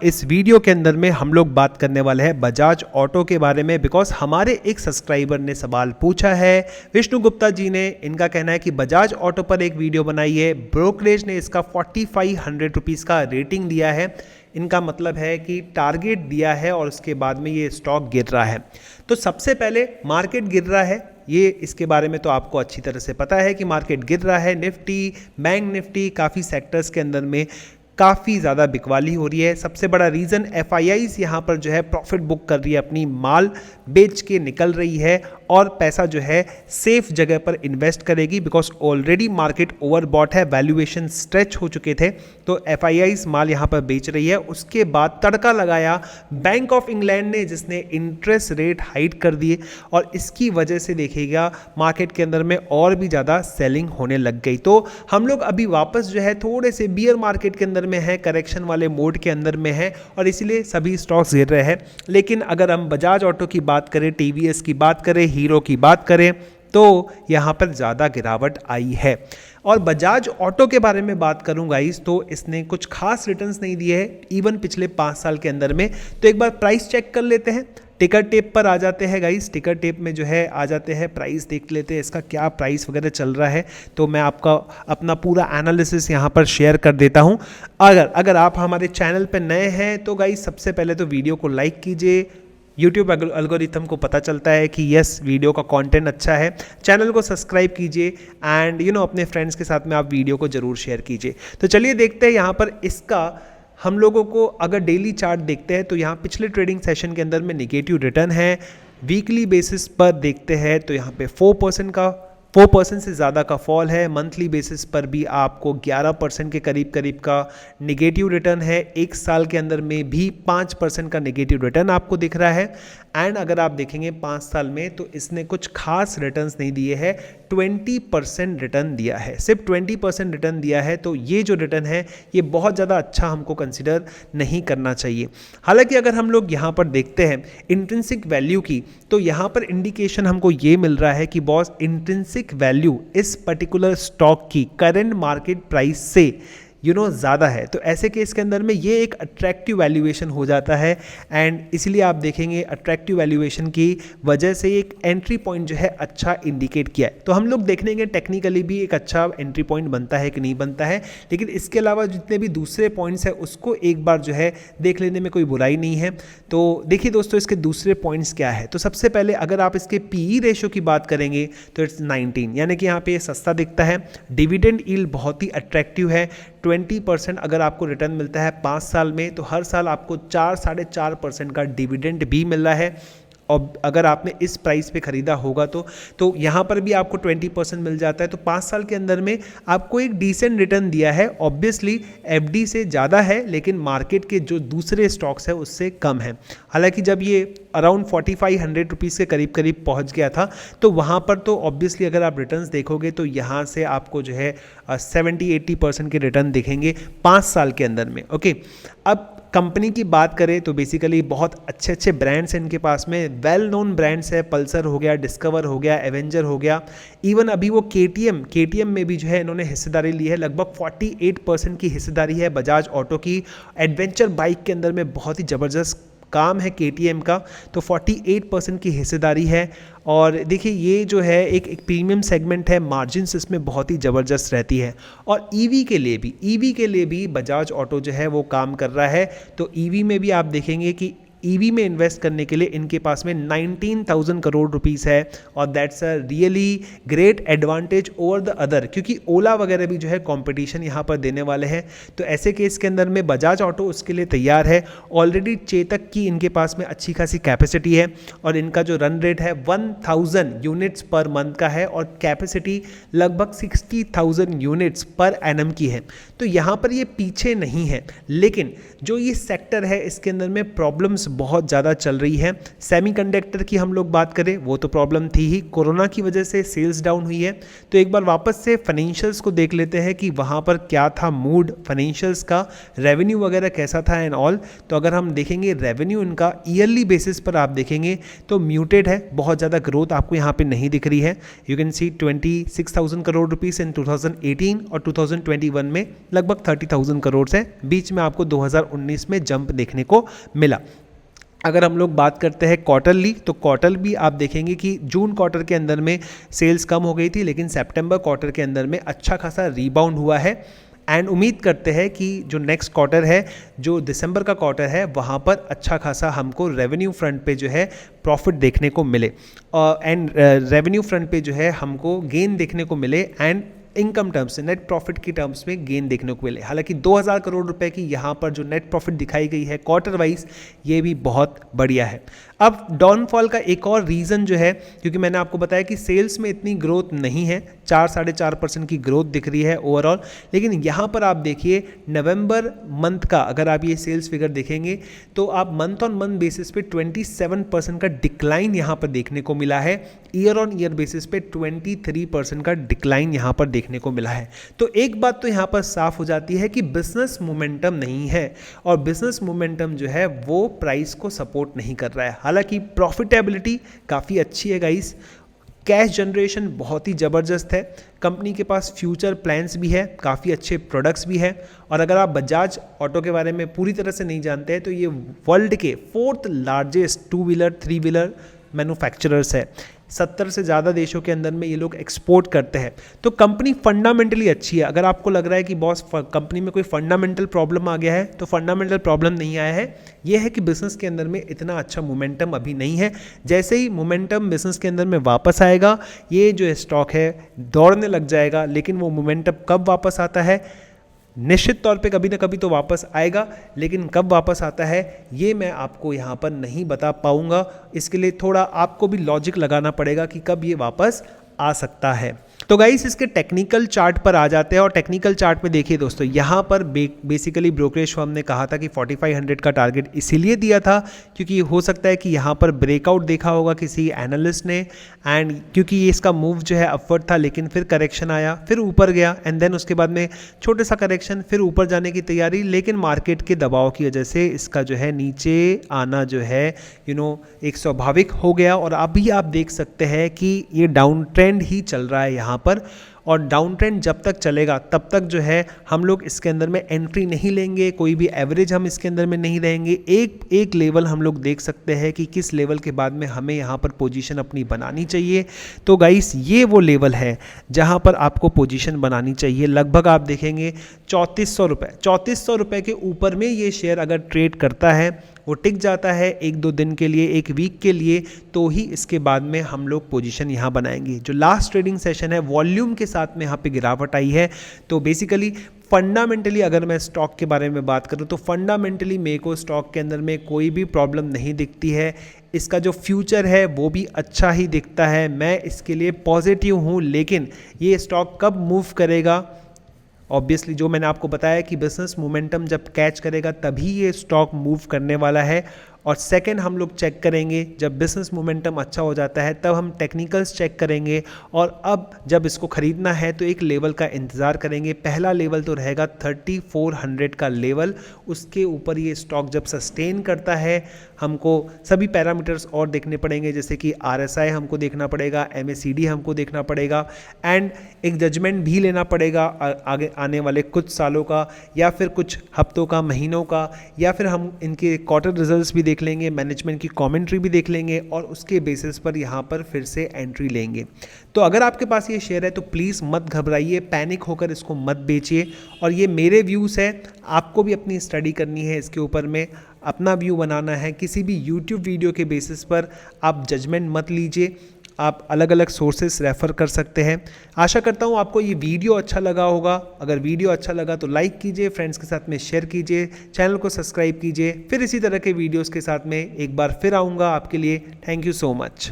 इस वीडियो के अंदर में हम लोग बात करने वाले हैं बजाज ऑटो के बारे में, बिकॉज हमारे एक सब्सक्राइबर ने सवाल पूछा है, विष्णु गुप्ता जी ने। इनका कहना है कि बजाज ऑटो पर एक वीडियो बनाई है, ब्रोकरेज ने इसका 4500 रुपीज़ का रेटिंग दिया है। इनका मतलब है कि टारगेट दिया है और उसके बाद में ये स्टॉक गिर रहा है। तो सबसे पहले मार्केट गिर रहा है, ये इसके बारे में तो आपको अच्छी तरह से पता है कि मार्केट गिर रहा है। निफ्टी, बैंक निफ्टी, काफ़ी सेक्टर्स के अंदर में काफ़ी ज़्यादा बिकवाली हो रही है। सबसे बड़ा रीज़न एफआईआईज़ यहाँ पर जो है प्रॉफिट बुक कर रही है, अपनी माल बेच के निकल रही है और पैसा जो है सेफ जगह पर इन्वेस्ट करेगी, बिकॉज ऑलरेडी मार्केट ओवरबॉट है, वैल्यूएशन स्ट्रेच हो चुके थे। तो एफआईआईज़ माल यहाँ पर बेच रही है। उसके बाद तड़का लगाया बैंक ऑफ इंग्लैंड ने, जिसने इंटरेस्ट रेट हाइक कर दिए और इसकी वजह से देखिएगा मार्केट के अंदर में और भी ज़्यादा सेलिंग होने लग गई। तो हम लोग अभी वापस जो है थोड़े से बियर मार्केट के अंदर में है, करेक्शन वाले मोड के अंदर में है और इसीलिए सभी स्टॉक्स गिर रहे हैं। लेकिन अगर हम बजाज ऑटो की बात करें, टीवीएस की बात करें, हीरो की बात करें, तो यहाँ पर ज़्यादा गिरावट आई है। और बजाज ऑटो के बारे में बात करूँ गाइस, तो इसने कुछ खास रिटर्न्स नहीं दिए हैं इवन पिछले 5 साल के अंदर में। तो एक बार प्राइस चेक कर लेते हैं, टिकर टेप पर आ जाते हैं गाइस, टिकर टेप में जो है आ जाते हैं, प्राइस देख लेते हैं इसका क्या प्राइस वगैरह चल रहा है। तो मैं आपका अपना पूरा एनालिसिस यहाँ पर शेयर कर देता हूँ। अगर आप हमारे चैनल पर नए हैं तो गाइस सबसे पहले तो वीडियो को लाइक कीजिए। यूट्यूब एल्गोरिथम को पता चलता है कि यस वीडियो का कंटेंट अच्छा है। चैनल को सब्सक्राइब कीजिए एंड अपने फ्रेंड्स के साथ में आप वीडियो को ज़रूर शेयर कीजिए। तो चलिए देखते हैं यहाँ पर इसका हम लोगों को अगर डेली चार्ट देखते हैं तो यहाँ पिछले ट्रेडिंग सेशन के अंदर में निगेटिव रिटर्न है। वीकली बेसिस पर देखते हैं तो यहाँ पे 4% से ज़्यादा का फॉल है। मंथली बेसिस पर भी आपको 11% के करीब का निगेटिव रिटर्न है। एक साल के अंदर में भी 5% का निगेटिव रिटर्न आपको दिख रहा है। एंड अगर आप देखेंगे 5 साल में तो इसने कुछ खास रिटर्न्स नहीं दिए हैं, 20% रिटर्न दिया है, सिर्फ 20% रिटर्न दिया है। तो ये जो रिटर्न है ये बहुत ज़्यादा अच्छा हमको कंसिडर नहीं करना चाहिए। हालांकि अगर हम लोग यहाँ पर देखते हैं इंट्रिंसिक वैल्यू की, तो यहाँ पर इंडिकेशन हमको ये मिल रहा है कि बॉस इंट्रिंसिक वैल्यू इस पर्टिकुलर स्टॉक की करंट मार्केट प्राइस से ज़्यादा है। तो ऐसे केस के अंदर में ये एक अट्रैक्टिव वैल्यूएशन हो जाता है एंड इसलिए आप देखेंगे अट्रैक्टिव वैल्यूएशन की वजह से एक एंट्री पॉइंट जो है अच्छा इंडिकेट किया है। तो हम लोग देख लेंगे टेक्निकली भी एक अच्छा एंट्री पॉइंट बनता है कि नहीं बनता है, लेकिन इसके अलावा जितने भी दूसरे पॉइंट्स हैं उसको एक बार जो है देख लेने में कोई बुराई नहीं है। तो देखिए दोस्तों इसके दूसरे पॉइंट्स क्या है। तो सबसे पहले अगर आप इसके पीई रेशियो की बात करेंगे तो इट्स 19, यानी कि यहाँ पे सस्ता दिखता है। डिविडेंड यील्ड बहुत ही अट्रैक्टिव है, 20% अगर आपको रिटर्न मिलता है 5 साल में तो हर साल आपको 4-4.5% का डिविडेंड भी मिल रहा है। और अगर आपने इस प्राइस पे ख़रीदा होगा तो यहाँ पर भी आपको 20% मिल जाता है। तो 5 साल के अंदर में आपको एक डिसेंट रिटर्न दिया है। ऑब्वियसली एफडी से ज़्यादा है, लेकिन मार्केट के जो दूसरे स्टॉक्स है उससे कम है। हालांकि जब ये अराउंड 4500 रुपीज़ के करीब पहुँच गया था तो वहाँ पर तो ऑब्वियसली अगर आप रिटर्न्स देखोगे तो यहाँ से आपको जो है 70-80% के रिटर्न दिखेंगे 5 साल के अंदर में। ओके, अब कंपनी की बात करें तो बेसिकली बहुत अच्छे ब्रांड्स हैं इनके पास में, वेल नोन ब्रांड्स है। पल्सर हो गया, डिस्कवर हो गया, एवेंजर हो गया, इवन अभी वो केटीएम में भी जो है इन्होंने हिस्सेदारी ली है। लगभग 48% की हिस्सेदारी है बजाज ऑटो की। एडवेंचर बाइक के अंदर में बहुत ही ज़बरदस्त काम है केटीएम का, तो 48% की हिस्सेदारी है। और देखिए ये जो है एक प्रीमियम सेगमेंट है, मार्जिन्स इसमें बहुत ही ज़बरदस्त रहती है। और ईवी के लिए भी बजाज ऑटो जो है वो काम कर रहा है। तो ईवी में भी आप देखेंगे कि ईवी में इन्वेस्ट करने के लिए इनके पास में 19,000 करोड़ रुपीस है और that's a really great advantage over the other, क्योंकि ओला वगैरह भी जो है कंपटीशन यहाँ पर देने वाले हैं। तो ऐसे केस के अंदर में बजाज ऑटो उसके लिए तैयार है। ऑलरेडी चेतक की इनके पास में अच्छी खासी कैपेसिटी है और इनका जो रन रेट है 1000 यूनिट्स पर मंथ का है और कैपेसिटी लगभग 60,000 यूनिट्स पर एनम की है। तो यहाँ पर ये पीछे नहीं है, लेकिन जो ये सेक्टर है इसके अंदर में प्रॉब्लम्स बहुत ज़्यादा चल रही है। सेमीकंडक्टर की हम लोग बात करें, वो तो प्रॉब्लम थी ही, कोरोना की वजह से सेल्स डाउन हुई है। तो एक बार वापस से फाइनेंशियल्स को देख लेते हैं कि वहाँ पर क्या था मूड फाइनेंशियल्स का, रेवेन्यू वगैरह कैसा था एंड ऑल। तो अगर हम देखेंगे रेवेन्यू इनका ईयरली बेसिस पर आप देखेंगे तो म्यूटेड है, बहुत ज़्यादा ग्रोथ आपको यहाँ पे नहीं दिख रही है। You can see 26,000 crore rupees in 2018 और 2021 में लगभग 30,000 करोड़ से, बीच में आपको 2019 में जंप देखने को मिला। अगर हम लोग बात करते हैं क्वार्टरली, तो क्वार्टर भी आप देखेंगे कि जून क्वार्टर के अंदर में सेल्स कम हो गई थी, लेकिन सितंबर क्वार्टर के अंदर में अच्छा खासा रीबाउंड हुआ है। एंड उम्मीद करते हैं कि जो नेक्स्ट क्वार्टर है, जो दिसंबर का क्वार्टर है, वहाँ पर अच्छा खासा हमको रेवेन्यू फ्रंट पे जो है प्रॉफिट देखने को मिले, एंड रेवेन्यू फ्रंट पे जो है हमको गेन देखने को मिले, एंड इनकम टर्म्स से नेट प्रॉफिट की टर्म्स में गेन देखने को मिले। हालांकि 2000 करोड़ रुपए की यहाँ पर जो नेट प्रॉफिट दिखाई गई है क्वार्टर वाइज, ये भी बहुत बढ़िया है। अब डाउनफॉल का एक और रीज़न जो है, क्योंकि मैंने आपको बताया कि सेल्स में इतनी ग्रोथ नहीं है, 4-4.5% की ग्रोथ दिख रही है ओवरऑल, लेकिन यहाँ पर आप देखिए नवंबर मंथ का अगर आप ये सेल्स फिगर देखेंगे तो आप मंथ ऑन मंथ बेसिस पे 27% का डिक्लाइन यहाँ पर देखने को मिला है, ईयर ऑन ईयर बेसिस पे 23% का डिक्लाइन यहाँ पर देखने को मिला है। तो एक बात तो यहाँ पर साफ हो जाती है कि बिजनेस मोमेंटम नहीं है, और बिजनेस मोमेंटम जो है वो प्राइस को सपोर्ट नहीं कर रहा है। हालांकि प्रॉफिटेबिलिटी काफ़ी अच्छी है गाइस, कैश जनरेशन बहुत ही ज़बरदस्त है, कंपनी के पास फ्यूचर प्लान्स भी है, काफ़ी अच्छे प्रोडक्ट्स भी है। और अगर आप बजाज ऑटो के बारे में पूरी तरह से नहीं जानते हैं तो ये वर्ल्ड के 4th largest 2 wheeler 3 wheeler manufacturers है। 70 से ज़्यादा देशों के अंदर में ये लोग एक्सपोर्ट करते हैं। तो कंपनी फंडामेंटली अच्छी है। अगर आपको लग रहा है कि बॉस कंपनी में कोई फंडामेंटल प्रॉब्लम आ गया है, तो फंडामेंटल प्रॉब्लम नहीं आया है, ये है कि बिजनेस के अंदर में इतना अच्छा मोमेंटम अभी नहीं है। जैसे ही मोमेंटम बिजनेस के अंदर में वापस आएगा, ये जो स्टॉक है दौड़ने लग जाएगा। लेकिन वो मोमेंटम कब वापस आता है, निश्चित तौर पे कभी ना कभी तो वापस आएगा, लेकिन कब वापस आता है ये मैं आपको यहाँ पर नहीं बता पाऊँगा। इसके लिए थोड़ा आपको भी लॉजिक लगाना पड़ेगा कि कब ये वापस आ सकता है। तो गाइस इसके टेक्निकल चार्ट पर आ जाते हैं, और टेक्निकल चार्ट में देखिए दोस्तों, यहाँ पर बेसिकली ब्रोकरेज फर्म ने कहा था कि 4500 का टारगेट इसीलिए दिया था क्योंकि हो सकता है कि यहाँ पर ब्रेकआउट देखा होगा किसी एनालिस्ट ने, एंड क्योंकि ये इसका मूव जो है अपवर्ड था, लेकिन फिर करेक्शन आया, फिर ऊपर गया, एंड देन उसके बाद में छोटे सा करेक्शन, फिर ऊपर जाने की तैयारी, लेकिन मार्केट के दबाव की वजह से इसका जो है नीचे आना जो है एक स्वाभाविक हो गया। और अभी आप देख सकते हैं कि ये डाउन ट्रेंड ही चल रहा है यहाँ पर, और डाउन ट्रेंड जब तक चलेगा तब तक जो है हम लोग इसके अंदर में एंट्री नहीं लेंगे, कोई भी एवरेज हम इसके अंदर में नहीं रहेंगे। एक लेवल हम लोग देख सकते हैं कि किस लेवल के बाद में हमें यहाँ पर पोजीशन अपनी बनानी चाहिए। तो गाइस ये वो लेवल है जहाँ पर आपको पोजीशन बनानी चाहिए। लगभग आप देखेंगे 3400 रुपये के ऊपर में ये शेयर अगर ट्रेड करता है, वो टिक जाता है 1-2 दिन के लिए, 1 वीक के लिए, तो ही इसके बाद में हम लोग पोजीशन यहाँ बनाएंगे। जो लास्ट ट्रेडिंग सेशन है वॉल्यूम के साथ में यहाँ पे गिरावट आई है। तो बेसिकली फंडामेंटली अगर मैं स्टॉक के बारे में बात करूँ तो फंडामेंटली मेरे को स्टॉक के अंदर में कोई भी प्रॉब्लम नहीं दिखती है। इसका जो फ्यूचर है वो भी अच्छा ही दिखता है, मैं इसके लिए पॉजिटिव हूँ। लेकिन ये स्टॉक कब मूव करेगा, ऑब्वियसली जो मैंने आपको बताया कि बिजनेस मोमेंटम जब कैच करेगा तभी ये स्टॉक मूव करने वाला है। और सेकंड हम लोग चेक करेंगे जब बिजनेस मोमेंटम अच्छा हो जाता है, तब हम टेक्निकल्स चेक करेंगे। और अब जब इसको ख़रीदना है तो एक लेवल का इंतज़ार करेंगे। पहला लेवल तो रहेगा 3400 का लेवल, उसके ऊपर ये स्टॉक जब सस्टेन करता है, हमको सभी पैरामीटर्स और देखने पड़ेंगे, जैसे कि RSI हमको देखना पड़ेगा, MACD हमको देखना पड़ेगा, एंड एक जजमेंट भी लेना पड़ेगा आगे आने वाले कुछ सालों का, या फिर कुछ हफ्तों का, महीनों का, या फिर हम इनके क्वार्टर रिजल्ट्स भी देख लेंगे, मैनेजमेंट की कमेंट्री भी देख लेंगे, और उसके बेसिस पर यहाँ पर फिर से एंट्री लेंगे। तो अगर आपके पास ये शेयर है तो प्लीज़ मत घबराइए, पैनिक होकर इसको मत बेचिए। और ये मेरे व्यूज़ है, आपको भी अपनी स्टडी करनी है, इसके ऊपर में अपना व्यू बनाना है। किसी भी यूट्यूब वीडियो के बेसिस पर आप जजमेंट मत लीजिए, आप अलग अलग सोर्सेस रेफ़र कर सकते हैं। आशा करता हूँ आपको ये वीडियो अच्छा लगा होगा। अगर वीडियो अच्छा लगा तो लाइक कीजिए, फ्रेंड्स के साथ में शेयर कीजिए, चैनल को सब्सक्राइब कीजिए। फिर इसी तरह के वीडियोस के साथ में एक बार फिर आऊँगा आपके लिए। Thank you so much.